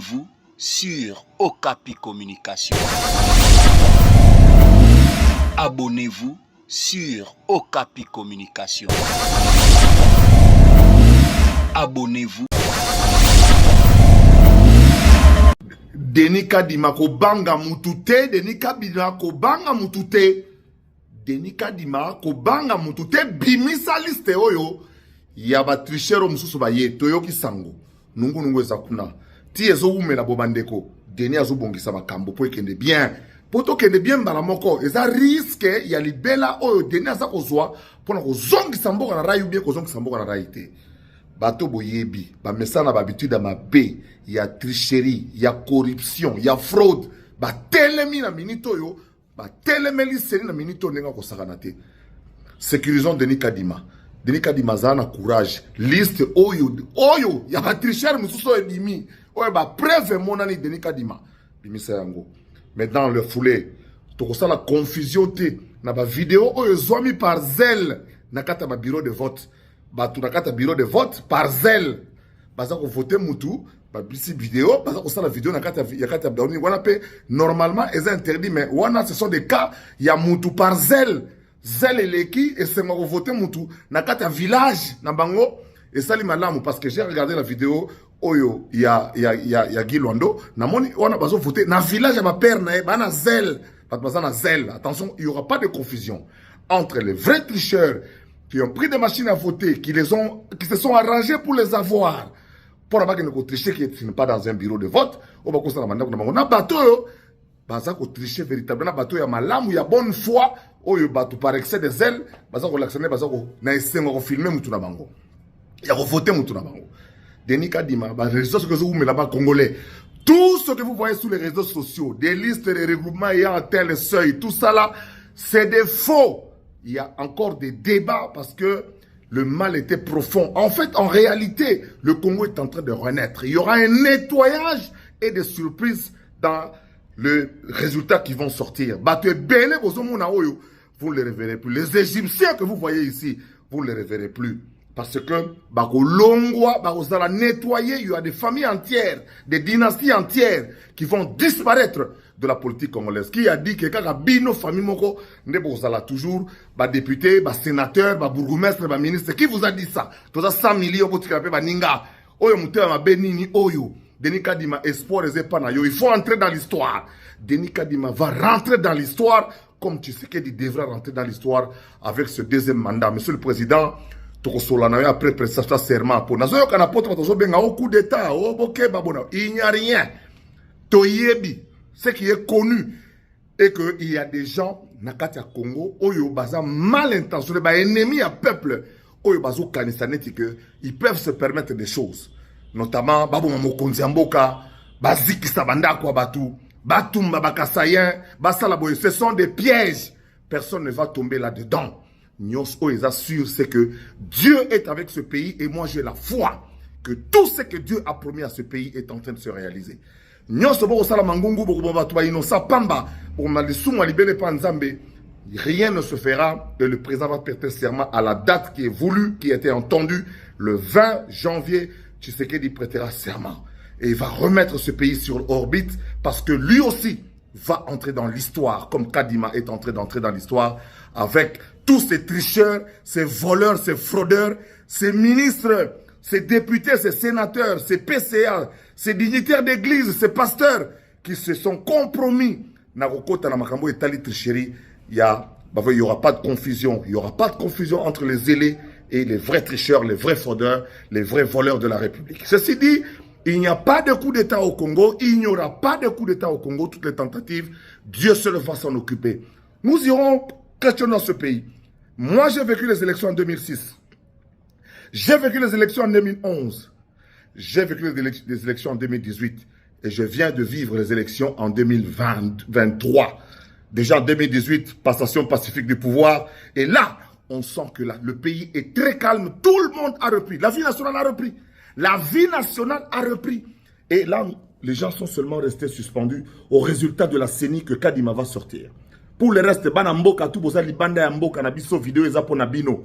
Abonnez-vous sur Okapi Communication. Abonnez-vous sur Okapi Communication. Abonnez-vous. Denis Kadima ko banga mutute, Denis Kadima ko banga mutute, Denis Kadima ko banga mutute, bimisa liste oyo, yaba trichero mususu baye, toyoki sango, nungu ezakuna, ti ezo umela bobandeko, Denis azo bongisa makambo, po ekende bien, poto kende bien baramoko, eza risque ya libela oyo, Denis aza kozwa, pona kozongisa mboka na rayu bien, kozongisa mboka na rayu te. Bato boyebi, ba mesana ba habitude ma B, ya tricherie, ya corruption, ya fraude, ba telemi na minito yo, ba telemeli seni na minito nenga ko sakanate. Sécurisons Denis Kadima. Denis Kadima zana courage, liste oyo, ya ba tricher mususo ebimi, oyo ba preuve monani Denis Kadima. Bimi sayango. Mais dans le foulé, to ça la confusion te na ba vidéo oyo zomi par zèle na kata ba bureau de vote. Batu na kata bureau de vote par zèle baza ko voter mutu ba bisi vidéo baza ko sala vidéo na kata ya kata baoni wana pe normalement est interdit mais wana ce sont des cas ya mutu par zèle eleki et c'est ko voter mutu na kata village na bango et sali malamu parce que j'ai regardé la vidéo oyo ya Guy Londo na moni wana bazo voter na village ya ba père na bana zèle baza na zèle. Attention, il y aura pas de confusion entre les vrais tricheurs qui ont pris des machines à voter, qui se sont arrangés pour les avoir. Pour avoir que nous tricher qui n'est pas dans un bureau de vote, on va constater que na bateau, baza ko tricher véritablement bateau ya malamu ya bonne foi, oyo bateau par excès de zèle, baza ko l'actionner baza ko na esengo ko filmer mutu na bango. Ya ko voter mutu na bango. Denis Kadima, ba réseaux sociaux que vous mettez là-bas congolais. Tout ce que vous voyez sur les réseaux sociaux, des listes de regroupements ayant atteint le seuil, tout ça là, c'est des faux. Il y a encore des débats parce que le mal était profond. En fait, en réalité, le Congo est en train de renaître. Il y aura un nettoyage et des surprises dans le résultat qui vont sortir. Vous ne les reverrez plus. Les Égyptiens que vous voyez ici, vous ne les reverrez plus. Parce que, nettoyer, il y a des familles entières, des dynasties entières qui vont disparaître de la politique congolaise. Qui a dit que quand bino famille moko ne bozala toujours ba député, ba sénateur, ba bourgmestre, ba ministre, qui vous a dit ça? Toza 100 millions pour tirer ba ninga. Oyo mutema ma benini oyo. Denis Kadima espoir ezé na yo. Il faut entrer dans l'histoire. Denis Kadima va rentrer dans l'histoire comme Tshisekedi devra rentrer dans l'histoire avec ce deuxième mandat. Monsieur le Président, après prestation serment pour nazo kana poto tozo benga au coup d'état au boké babona. Il n'y a rien. Toyebi, ce qui est connu est que il y a des gens nakatia Congo oyo baza mal intentionnés, ba ennemis à peuple oyo bazo kanisaneti que ils peuvent se permettre des choses, notamment baboma mokonzi mboka baziki sabanda kwa batu batumba bakasayen basala boye. Ce sont des pièges, personne ne va tomber là-dedans. Nyos oyo assure c'est que Dieu est avec ce pays et moi j'ai la foi que tout ce que Dieu a promis à ce pays est en train de se réaliser. Rien ne se fera et le président va prêter serment à la date qui est voulue, qui a été entendue. Le 20 janvier, Tshisekedi prêtera serment. Et il va remettre ce pays sur orbite parce que lui aussi va entrer dans l'histoire, comme Kadima est d'entrer dans l'histoire avec tous ces tricheurs, ces voleurs, ces fraudeurs, ces ministres, ces députés, ces sénateurs, ces PCA, ces dignitaires d'église, ces pasteurs qui se sont compromis. Il n'y aura pas de confusion. Il n'y aura pas de confusion entre les zélés et les vrais tricheurs, les vrais fraudeurs, les vrais voleurs de la République. Ceci dit, il n'y a pas de coup d'État au Congo. Il n'y aura pas de coup d'État au Congo. Toutes les tentatives, Dieu seul va s'en occuper. Nous irons questionner ce pays. Moi, j'ai vécu les élections en 2006. J'ai vécu les élections en 2011. J'ai vécu les élections en 2018. Et je viens de vivre les élections en 2023. Déjà en 2018, passation pacifique du pouvoir. Et là, on sent que le pays est très calme. Tout le monde a repris. La vie nationale a repris. La vie nationale a repris. Et là, les gens sont seulement restés suspendus au résultat de la CENI que Kadima va sortir. Pour le reste, Banamboka, tout boza libanda mboka na biso vidéo eza pona bino.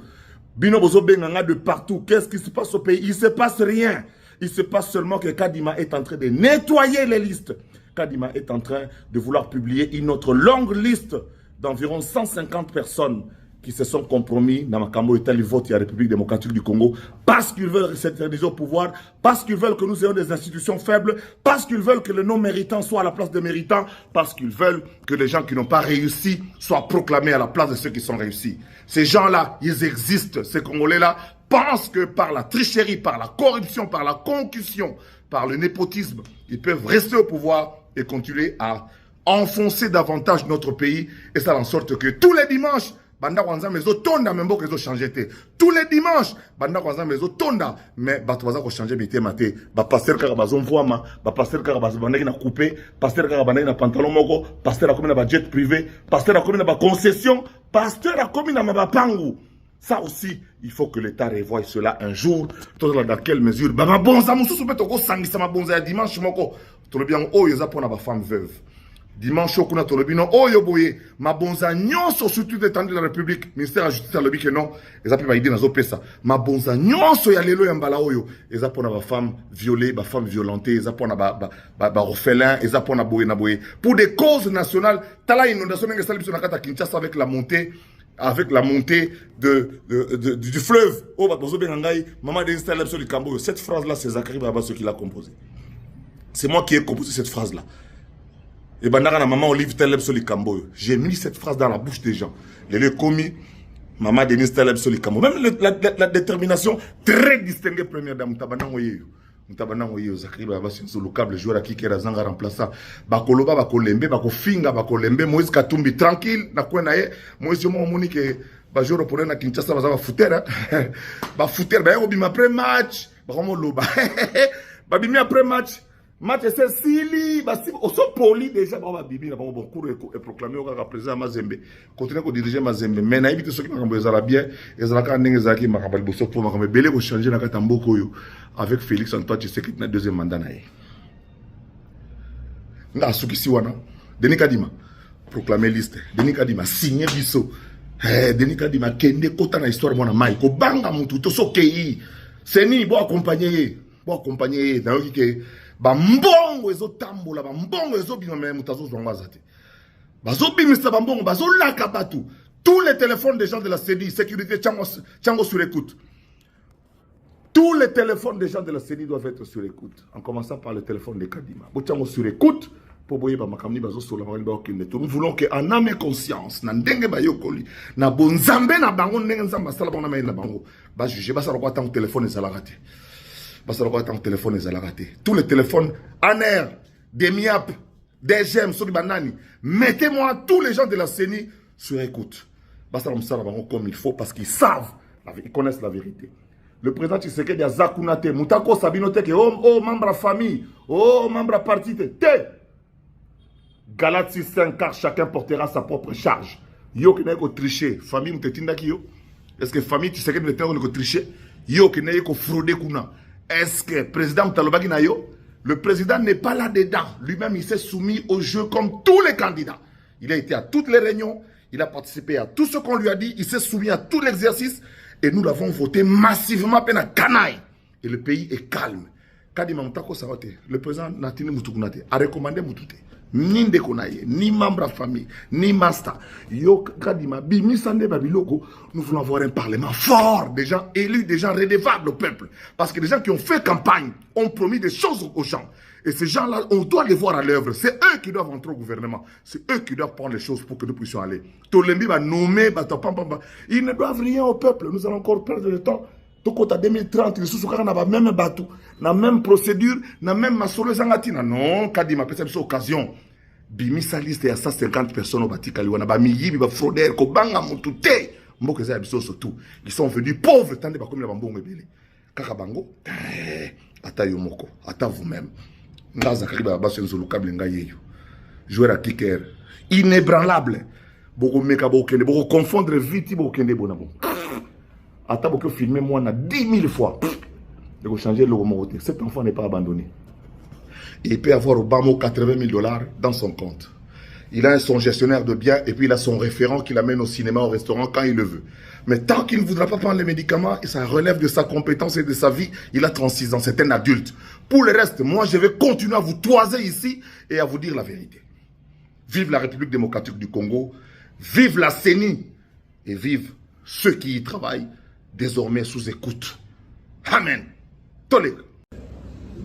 Bino bozo benganga de partout. Qu'est-ce qui se passe au pays? Il ne se passe rien. Il se passe seulement que Kadima est en train de nettoyer les listes. Kadima est en train de vouloir publier une autre longue liste d'environ 150 personnes qui se sont compromis dans Makambo et tel vote à la République démocratique du Congo parce qu'ils veulent s'éterniser au pouvoir, parce qu'ils veulent que nous ayons des institutions faibles, parce qu'ils veulent que les non-méritants soient à la place des méritants, parce qu'ils veulent que les gens qui n'ont pas réussi soient proclamés à la place de ceux qui sont réussis. Ces gens-là, ils existent. Ces Congolais-là pensent que par la tricherie, par la corruption, par la concussion, par le népotisme, ils peuvent rester au pouvoir et continuer à enfoncer davantage notre pays. Et ça en sorte que tous les dimanches, banda kwanza mezo tonda membo kezo changer te. Tous les dimanches, banda kwanza mezo tonda mais bato baza ko changer bité maté. Ba pasteur kaka bazon voama, ba pasteur kaka bazobandaki na coupé, pasteur kaka bandaki na pantalon moko, pasteur akomi na ba jet privé, pasteur akomi na ba concession, pasteur akomi na mabapangu. Ça aussi, il faut que l'État revoie cela un jour. Dans quelle mesure? Bah ma bonza mususu beto ko sangisa ma bonza ya dimanche moko. To le bien o yeza pona ba femme veuve. Dimanche, on a tout le bino. Oh, yoboye, ma bonza nyonso surtout étendu de la République. Ministère de la Justice a le que non. Ils ont pu dans pesa. Ma bonza nyonso ya lelo yambala oyo. Ils ont pour ma femme violée, ma femme violentée. Ils ont pour ba orphelin. Ils ont pour na boye. Pour des causes nationales. Tala inondation n'engue salib sur la carte Kinshasa avec la montée du fleuve. Oh, bah bozo benangai. Maman des installés sur le Cambo. Cette phrase là, c'est Zachary Baba ce qui l'a composée. C'est moi qui ai composé cette phrase là. Et bandana maman Olive Teleb Soli Kambo. J'ai mis cette phrase dans la bouche des gens. Les commis, maman Denise Teleb Soli Kambo. Même la détermination très distinguée première dame. Mutabana Oye, Zachary Baba, c'est le câble joueur qui est Zanga remplaçant. Bakoloba, Bakolembe, Bakofinga, Bakolembe, Moïse Katumbi, tranquille, na kwenaye. Moïse Moni que Bajoro pour na Kinshasa, va foutre. Ba foutre, ba yobi après match. Ba loba. Ba bimi après match. Match c'est Sili, on sont polis déjà, on va bibi, on va cours et proclamer au président Mazembe. Continuer à diriger Mazembe. Mais na éviter ceux qui m'ont besoin bien, ils ont quand même zaki makabali bosso pour makabali belé pour changer na katamboko yo avec Félix Antoine Tshisekedi na deuxième mandat na ye. Nga suki siwana, Denis Kadima proclamer liste, Denis Kadima signer biso. Denis Kadima kende kota na histoire mona mai ko banga mutu to sokei. Seni bo accompagner na yoki ke ba mbongo ezo tambola ba mbongo ezo bima me mutazo zonga zate bazo bimisa ba mbongo bazo laka batu tous les téléphones des gens de la CENI sécurité Tchango sur écoute. Tous les téléphones des gens de la CENI doivent être sur écoute en commençant par le téléphone de Kadima bo Tchango sur écoute pour boyer ba makamni bazo sola ba okende tout. Nous voulons que en âme et conscience na ndenge ba yokoli na bonzambe na bango ndenge nzamba sala bona na bango ba juger ba sala ko tant téléphone ezala raté. Parce que le téléphone est raté. Tous les téléphones en air, des MIAP, des GEM, sur les bananes. Mettez-moi tous les gens de la CENI sur écoute. Comme il faut parce qu'ils savent, ils connaissent la vérité. Le président Tshisekedi a Zakunate, Moutako Sabinote, oh membre famille, oh membre parti, Galates 6-5, car chacun portera sa propre charge. Yo qui n'a pas triché, famille Moutetindaki yo. Est-ce que famille Tshisekedi n'a pas triché? Yo qui n'a pas fraudé Kuna. Est-ce que le président Talobaki Nayo, le président n'est pas là-dedans. Lui-même, il s'est soumis au jeu comme tous les candidats. Il a été à toutes les réunions, il a participé à tout ce qu'on lui a dit, il s'est soumis à tout l'exercice et nous l'avons voté massivement à Canaille. Et le pays est calme. Kadima Moutako Sarote, le président Natini Moutukunate a recommandé Moutouté. Ni Ndekonaye, ni membre famille, ni master. Yo Kadima, Bimisande Babiloko, nous voulons avoir un parlement fort, des gens élus, des gens redevables au peuple. Parce que les gens qui ont fait campagne ont promis des choses aux gens. Et ces gens-là, on doit les voir à l'œuvre. C'est eux qui doivent entrer au gouvernement. C'est eux qui doivent prendre les choses pour que nous puissions aller. Tolembi va nommer, ils ne doivent rien au peuple. Nous allons encore perdre le temps. Tokota 2030, les sous-soukara n'a pas même bateau, la même procédure, la même masolo zangatina. Non, Kadima, peut-être cette occasion. Bimi sa liste et à 150 personnes au bâti Kaliwana, Bamiyi, Biba Froder, Kobanga, Moutouté, Mbokeza Abisso surtout. Ils sont venus pauvres, tant de Bakomi la Bambo Mebele. Kakabango, Ata Yomoko, Ata vous-même. Naza Kariba Basenzo Lukable Ngayeyo. Joueur à kicker, inébranlable. Boko Meka Bokende, Boko confondre vite, Bokende Bonabo. Ata Boko filmer moi, on a 10 000 fois. Il faut changer le mot. Cet enfant n'est pas abandonné. Il peut avoir au bas mot 80 000 $ dans son compte. Il a son gestionnaire de biens et puis il a son référent qui l'amène au cinéma, au restaurant quand il le veut. Mais tant qu'il ne voudra pas prendre les médicaments, et ça relève de sa compétence et de sa vie, il a 36 ans, c'est un adulte. Pour le reste, moi, je vais continuer à vous toiser ici et à vous dire la vérité. Vive la République démocratique du Congo, vive la CENI et vive ceux qui y travaillent, désormais sous écoute. Amen. Tolé.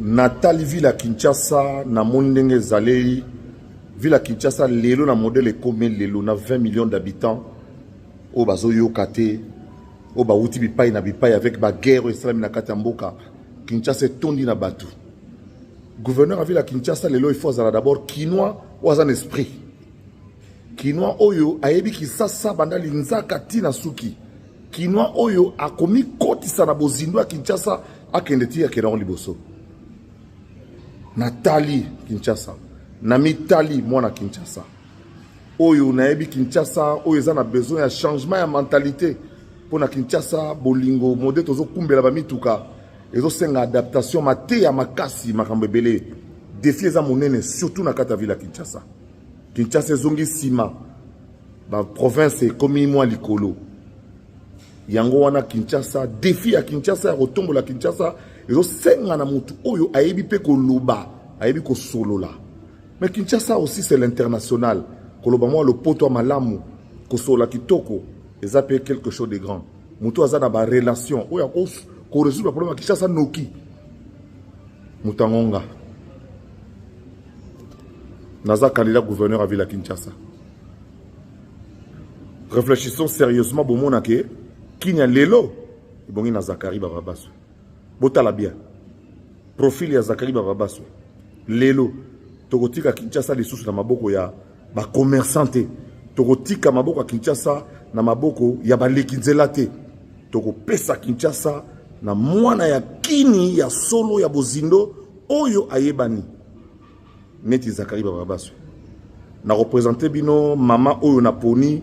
Nathalie Villa Kinshasa, na mondenge zalei. Villa Kinshasa, lelo na modèle comme lelo na 20 millions d'habitants. O bazo yokate, o ba uti bipai na bipai avec ba guerre islam na katamboka. Kinshasa tondi na batu. Gouverneur a Villa Kinshasa lelo il faut d'abord quinoa ou un esprit. Quinoa oyo ayebi kisasa banda linzaka tina suki. Quinoa oyo a komi kotisa na bozindo a Kinshasa akende tia keron liboso. Nathalie Kinshasa, Namitali mwana Kinshasa. Oyo nayebi Kinshasa oyo za na besoin ya changement ya mentalité pour na Kinshasa bolingo mode tozo kumbela ba mituka ezo senga adaptation mate ya makasi makambo ebele défi za monene surtout na kata Villa Kinshasa. Kinshasa zongi sima ba province komi mwa likolo. Yango wana Kinshasa défi ya Kinshasa ya rotombo la Kinshasa ezo senga na mutu oyo ayebi pe ko loba ayebi ko solola. Mais Kinshasa aussi c'est l'international. Koloba moi le poto malamu ko sola kitoko eza pe quelque chose de grand. Mutu aza na ba relation oyo ko résoudre le problème Kinshasa noki. Mutangonga. Naza candidat gouverneur à Villa Kinshasa. Réfléchissons sérieusement bon mona ke kinya lelo bongi na Zakari Bababaso. Botala bien. Profil ya Zakari Bababaso. Lelo tokotika Kinshasa lisusu na maboko ya ba commerçante. Tokotika maboko ya Kinshasa na maboko ya baleki nzela te. Tokopesa Kinshasa na mwana ya kini ya solo ya bozindo oyo ayebani. Neti Zakari Bababaso. Na représenter bino mama oyo na poni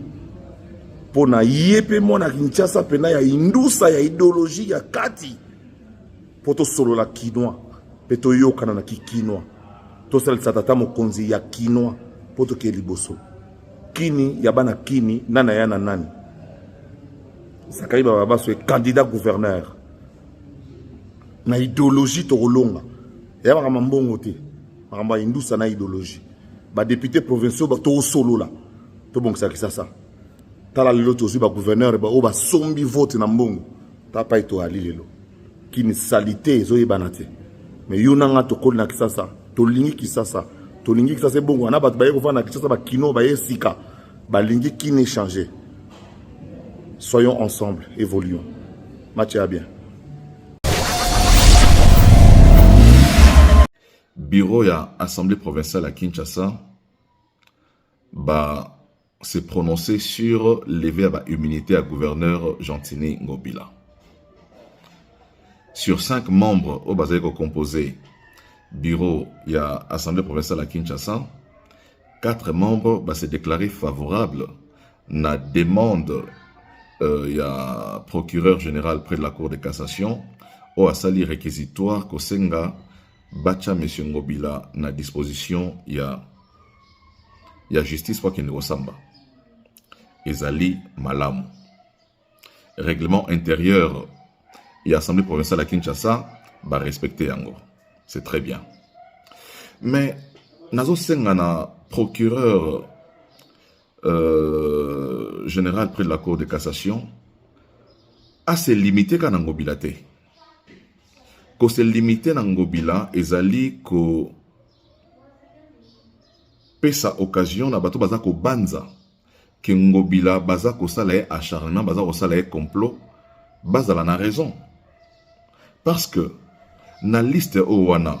pona yepe mwana Kinshasa pena ya indusa ya idéologie ya kati. Poto solo la quinoa. Peto yokana na kinoa. To sel satata mokonzi ya quinoa. Poto ke liboso. Kini yabana kini nana yana nani. Zakari Bababaso est candidat gouverneur. Na idéologie to rolonga. Yaba mbongo te. Maramba indusa na idéologie. Ba député provinciaux ba to solo la. To bon ça ça. Tala lelo tozu ba gouverneur ba o ba sombi vote na mbongo. Ta pa ito ali lelo. Kini salité zo yebanate. Mais yonanga to kol na kisasa. To lingi kisasa. To lingi kisasa bongo ana ba baye ko fa na kisasa ba kino ba yesika. Ba lingi kini changer. Soyons ensemble, évoluons. Mathieu bien. Bureau ya Assemblée provinciale à Kinshasa ba s'est prononcé sur lever à immunité à gouverneur Gentini Ngobila. Sur 5 membres au Bazéko composé bureau il y a Assemblée provinciale à Kinshasa, 4 membres bah, s'est déclaré favorables na demande il y a procureur général près de la Cour de cassation au asali réquisitoire Kosenga Bacha M. Ngobila na disposition il y a justice pour qu'il ne samba. Ezali Malamu. Règlement intérieur et Assemblée provinciale à Kinshasa va respecter yango. C'est très bien. Mais nazo sengana procureur général près de la Cour de cassation a se limité qu'à Ngobila te. Ko se limité na Ngobila ezali ko pesa occasion na bato baza ko banza que Ngobila baza ko sala acharnement baza ko sala complot baza la na raison parce que na liste owana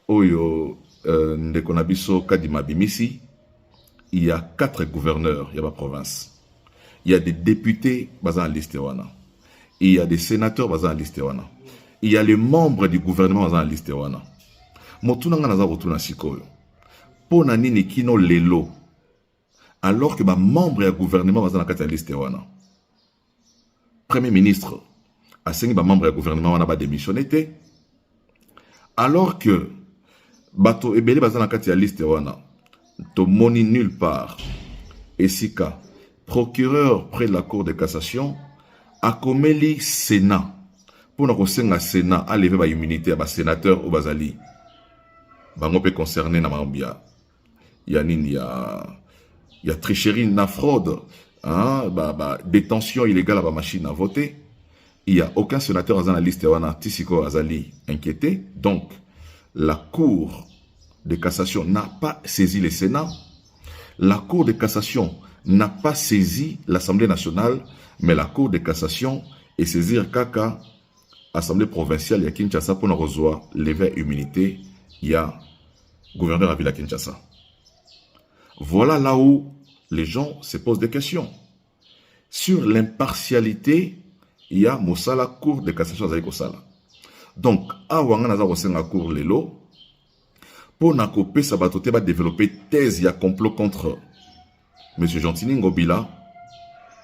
oyo ndeko na biso Kadima Bimisi il y a 4 gouverneurs ya ba province, il y a des députés baza en liste wana, il y a des sénateurs baza en liste wana, il y a les membres du gouvernement baza en liste wana. Motuna nga naza rotuna sikoyo pona nini kino lelo alors que ba membre ya gouvernement baza na kati ya liste wana. Premier ministre a sengi ba membre ya gouvernement wana ba démissionné te alors que bato ebele baza na kati ya liste wana to moni nulle part. Esika procureur près de la Cour de cassation akomeli Sénat pour na kosenga Sénat a lever ba immunité ba sénateur ou bazali bango pe concerné na mambia ya nini ya tricherie na fraude hein détention illégale ba machine à voter. Il n'y a aucun sénateur dans la liste wana tisiko azali inquiété. Donc la Cour de cassation n'a pas saisi le Sénat. La Cour de cassation n'a pas saisi l'Assemblée nationale, mais la Cour de cassation est saisir Kaka, Assemblée provinciale, il y a Kinshasa pour nous recevoir lever immunité, il y a gouverneur à Villa Kinshasa. Voilà là où les gens se posent des questions. Sur l'impartialité, il y a Moussala Cour de cassation à Kosala. Donc, à Wangana Zawosenga Cour Lelo, pour Nakopé Sabatote va développer thèse, il y a complot contre M. Gentini Ngobila,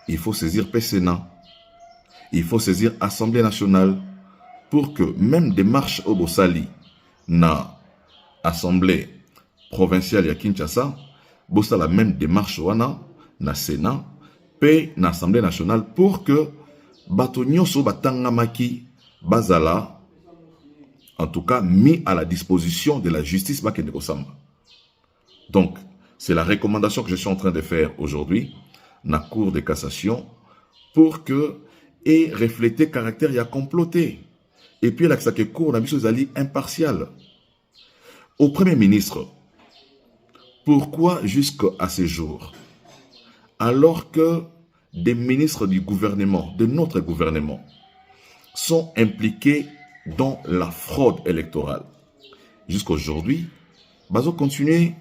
il faut saisir PCNA, il faut saisir Assemblée nationale pour que même des marches au Bossali, na Assemblée provinciale à Kinshasa, Bossa la même démarche wana, na Sénat, paix na Assemblée nationale pour que Batonio so batangamaki bazala, en tout cas mis à la disposition de la justice Bakende Kosamba. Donc, c'est la recommandation que je suis en train de faire aujourd'hui, na Cour de cassation, pour que, et refléter caractère, il y a comploté. Et puis, là, que Cour n'a mis ali impartial. Au Premier ministre, pourquoi jusqu'à ce jour, alors que des ministres du gouvernement, de notre gouvernement, sont impliqués dans la fraude électorale, jusqu'à aujourd'hui, Bazo continue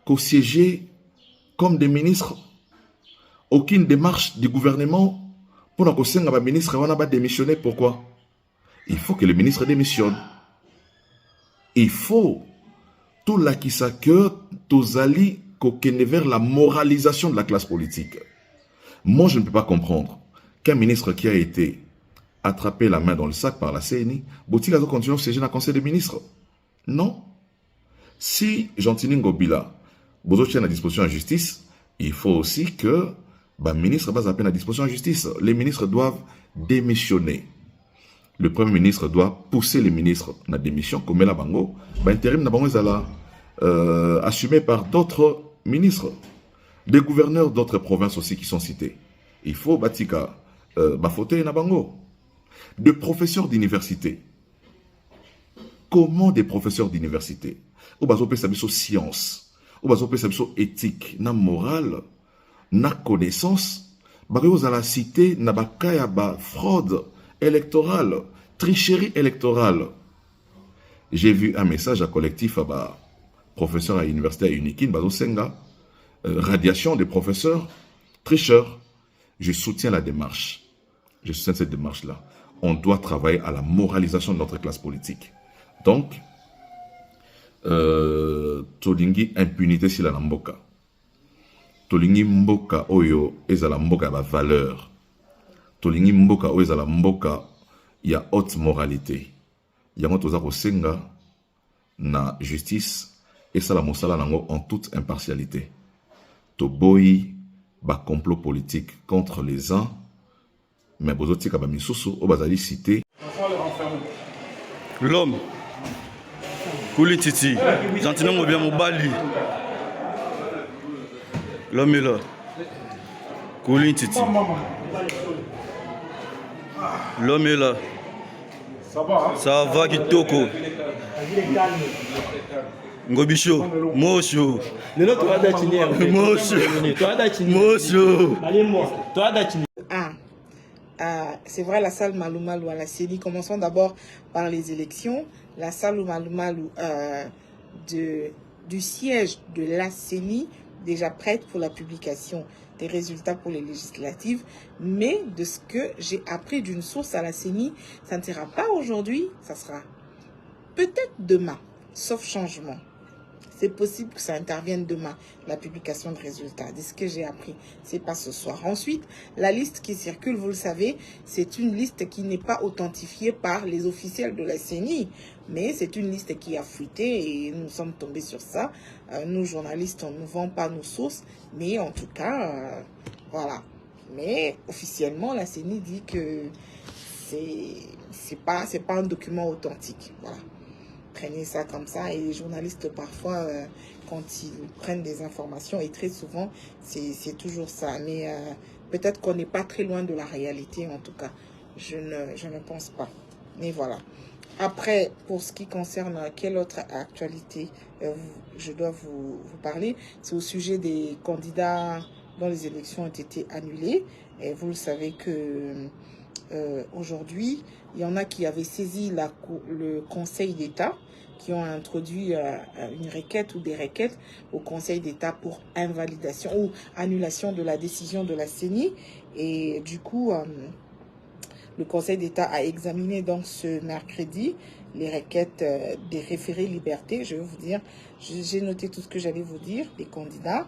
qu'au siéger comme des ministres, aucune démarche du gouvernement pour que les ministres va démissionner. Pourquoi? Il faut que le ministre démissionne. Il faut tout la qui que tous alliés vers la moralisation de la classe politique. Moi, je ne peux pas comprendre qu'un ministre qui a été attrapé la main dans le sac par la CNI, Bouti a continué à siéger dans le Conseil des ministres. Non. Si Gentini Ngobila Bozo tient à disposition de la justice, il faut aussi que le ministre base à peine à disposition de la justice. Les ministres doivent démissionner. Le Premier ministre doit pousser les ministres à la démission, comme la bango. Intérim na bango assumé par d'autres ministres, des gouverneurs d'autres provinces aussi qui sont cités. Il faut batika bafoter na bango. Des professeurs d'université. Comment des professeurs d'université? Ou bazo pe sabiso science, ou bazo pe sabiso éthique, na morale, na connaissance, bazo à la cité na bakaya ba fraude électorale, tricherie électorale. J'ai vu un message à collectif à professeur à l'université à Unikin, bazo senga, radiation des professeurs tricheurs. Je soutiens la démarche. Je soutiens cette démarche-là. On doit travailler à la moralisation de notre classe politique. Donc, tolingi impunité si la mboka. Tolingi mboka oyo ezala mboka ba valeur. Tolingi mboka oyo ezala mboka ya haute moralité. Yango toza kosenga na justice et ça la mosala nango en toute impartialité. Toboyi ba complot politique contre les uns, mais bozoti ka ba misusu o bazali cité. L'homme Kouli Titi, Gentini Ngobila Mobali. L'homme est là. Kouli Titi. L'homme est là. Ça va Kitoko. Ngobicho, Mosho. C'est vrai, la salle Maloumalou à la CENI. Commençons d'abord par les élections. La salle Maloumalou du siège de la CENI, déjà prête pour la publication des résultats pour les législatives. Mais de ce que j'ai appris d'une source à la CENI, ça ne sera pas aujourd'hui, ça sera peut-être demain, sauf changement. C'est possible que ça intervienne demain, la publication de résultats. De ce que j'ai appris, c'est pas ce soir. Ensuite, la liste qui circule, vous le savez, c'est une liste qui n'est pas authentifiée par les officiels de la CENI, mais c'est une liste qui a fuité et nous sommes tombés sur ça. Nous, journalistes, on ne vend pas nos sources, mais en tout cas, voilà. Mais officiellement, la CENI dit que c'est pas un document authentique. Voilà. Prenez ça comme ça. Et les journalistes, parfois, quand ils prennent des informations, et très souvent, c'est toujours ça. Mais peut-être qu'on n'est pas très loin de la réalité, en tout cas. Je ne pense pas. Mais voilà. Après, pour ce qui concerne quelle autre actualité je dois vous parler, c'est au sujet des candidats dont les élections ont été annulées. Et vous le savez que aujourd'hui, il y en a qui avaient saisi le Conseil d'État, qui ont introduit une requête ou des requêtes au Conseil d'État pour invalidation ou annulation de la décision de la CENI. Et du coup, le Conseil d'État a examiné donc ce mercredi les requêtes des référés liberté. Je vais vous dire, j'ai noté tout ce que j'allais vous dire, des candidats.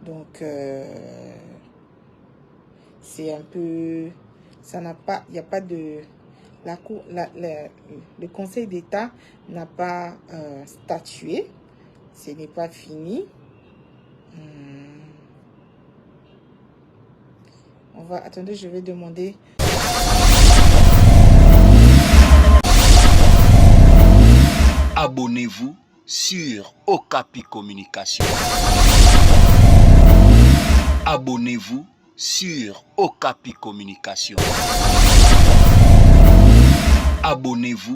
Donc, c'est un peu... Ça n'a pas... Il n'y a pas de... Le Conseil d'État n'a pas statué. Ce n'est pas fini. Attendez, je vais demander... Abonnez-vous sur Okapi Communication. Abonnez-vous sur Okapi Communication. Abonnez-vous.